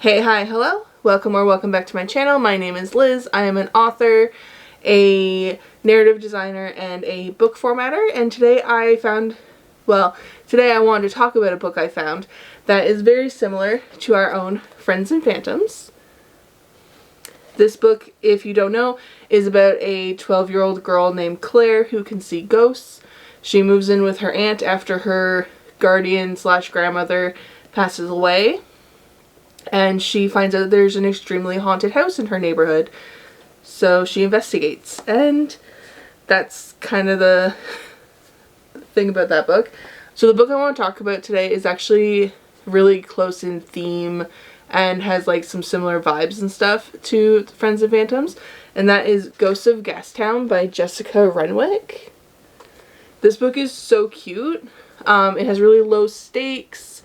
Hey, hi, hello, welcome back to my channel. My name is Liz. I am an author, a narrative designer, and a book formatter, and today I wanted to talk about a book I found that is very similar to our own Friends and Phantoms. This book, if you don't know, is about a 12-year-old girl named Claire who can see ghosts. She moves in with her aunt after her guardian/grandmother passes away. And she finds out there's an extremely haunted house in her neighborhood. So she investigates. And that's kind of the thing about that book. So the book I want to talk about today is actually really close in theme and has like some similar vibes and stuff to Friends and Phantoms. And that is Ghosts of Gastown by Jessica Renwick. This book is so cute. It has really low stakes.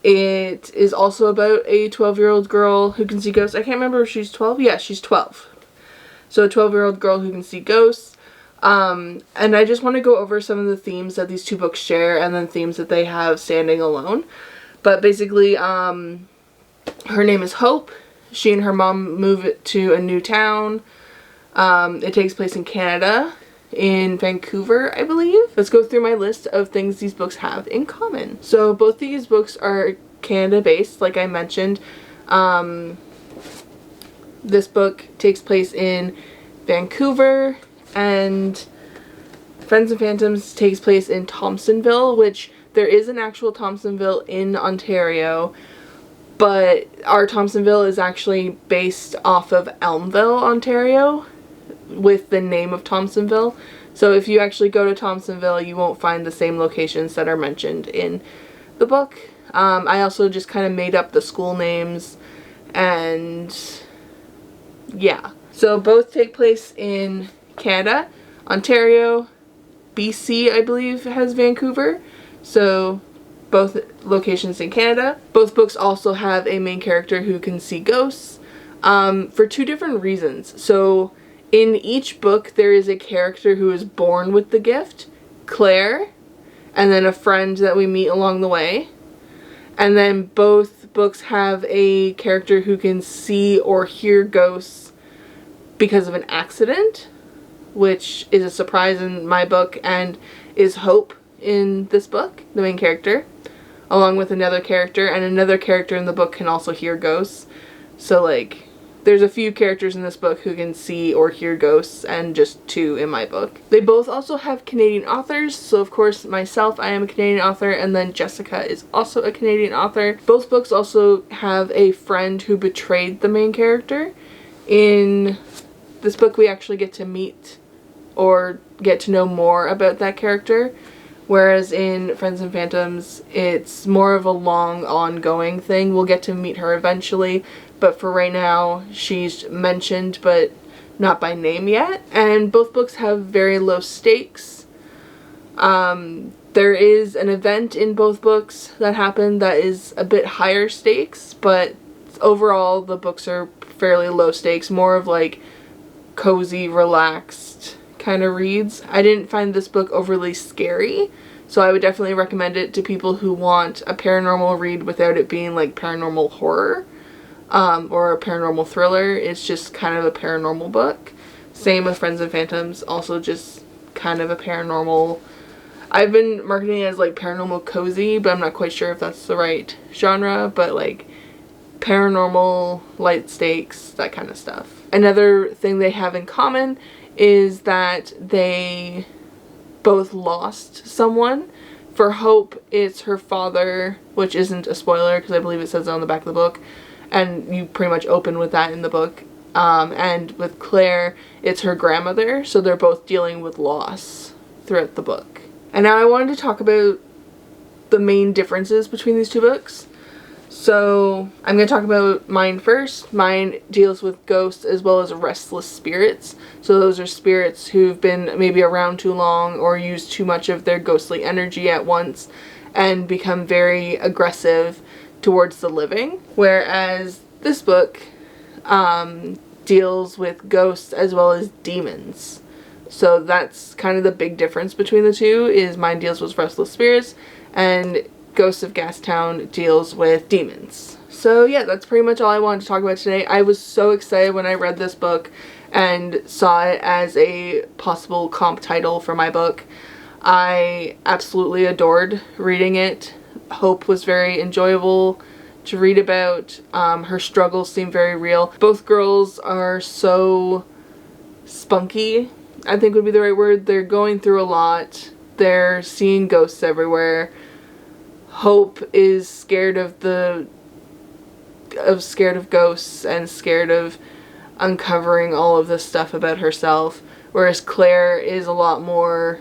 It is also about a 12-year-old girl who can see ghosts. I can't remember if she's 12. Yeah, she's 12. So a 12-year-old girl who can see ghosts. And I just want to go over some of the themes that these two books share and then themes that they have standing alone. But basically, her name is Hope. She and her mom move to a new town. It takes place in Canada, in Vancouver, I believe. Let's go through my list of things these books have in common. So both these books are Canada-based, like I mentioned. This book takes place in Vancouver, and Friends and Phantoms takes place in Thompsonville, which there is an actual Thompsonville in Ontario, but our Thompsonville is actually based off of Elmville, Ontario, with the name of Thompsonville. So if you actually go to Thompsonville, you won't find the same locations that are mentioned in the book. I also just kind of made up the school names, and yeah. So both take place in Canada. Ontario, BC, I believe, has Vancouver. So both locations in Canada. Both books also have a main character who can see ghosts for two different reasons. So in each book, there is a character who is born with the gift, Claire, and then a friend that we meet along the way. And then both books have a character who can see or hear ghosts because of an accident, which is a surprise in my book and is Hope in this book, the main character, along with another character, and another character in the book can also hear ghosts. So like, there's a few characters in this book who can see or hear ghosts, and just two in my book. They both also have Canadian authors, so of course myself, I am a Canadian author, and then Jessica is also a Canadian author. Both books also have a friend who betrayed the main character. In this book we actually get to meet or get to know more about that character, whereas in Friends and Phantoms it's more of a long ongoing thing. We'll get to meet her eventually, but for right now, she's mentioned, but not by name yet. And both books have very low stakes. There is an event in both books that happened that is a bit higher stakes, but overall the books are fairly low stakes, more of like cozy, relaxed kind of reads. I didn't find this book overly scary, so I would definitely recommend it to people who want a paranormal read without it being like paranormal horror. Or a paranormal thriller. It's just kind of a paranormal book. Same with Friends and Phantoms, also just kind of a paranormal. I've been marketing it as like paranormal cozy, but I'm not quite sure if that's the right genre, but like paranormal, light stakes, that kind of stuff. Another thing they have in common is that they both lost someone. For Hope, it's her father, which isn't a spoiler because I believe it says it on the back of the book. And you pretty much open with that in the book. And with Claire, it's her grandmother, so they're both dealing with loss throughout the book. And now I wanted to talk about the main differences between these two books. So I'm going to talk about mine first. Mine deals with ghosts as well as restless spirits. So those are spirits who've been maybe around too long or used too much of their ghostly energy at once and become very aggressive towards the living, whereas this book deals with ghosts as well as demons. So that's kind of the big difference between the two, is mine deals with restless spirits and Ghosts of Gastown deals with demons. So yeah, that's pretty much all I wanted to talk about today. I was so excited when I read this book and saw it as a possible comp title for my book. I absolutely adored reading it. Hope was very enjoyable to read about. Her struggles seem very real. Both girls are so spunky, I think would be the right word. They're going through a lot. They're seeing ghosts everywhere. Hope is scared of ghosts and scared of uncovering all of this stuff about herself, whereas Claire is a lot more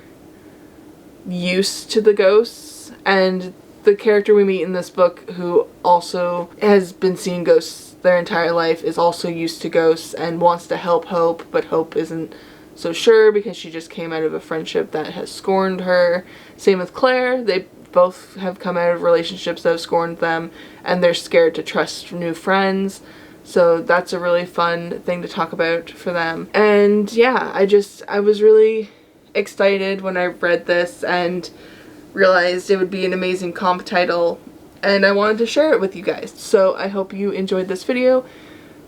used to the ghosts. And the character we meet in this book, who also has been seeing ghosts their entire life, is also used to ghosts and wants to help Hope, but Hope isn't so sure because she just came out of a friendship that has scorned her. Same with Claire. They both have come out of relationships that have scorned them, and they're scared to trust new friends. So that's a really fun thing to talk about for them. And yeah, I was really excited when I read this and realized it would be an amazing comp title, and I wanted to share it with you guys. So I hope you enjoyed this video.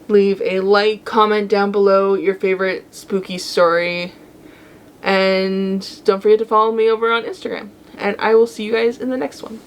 Leave a like, comment down below your favorite spooky story, and don't forget to follow me over on Instagram. And I will see you guys in the next one.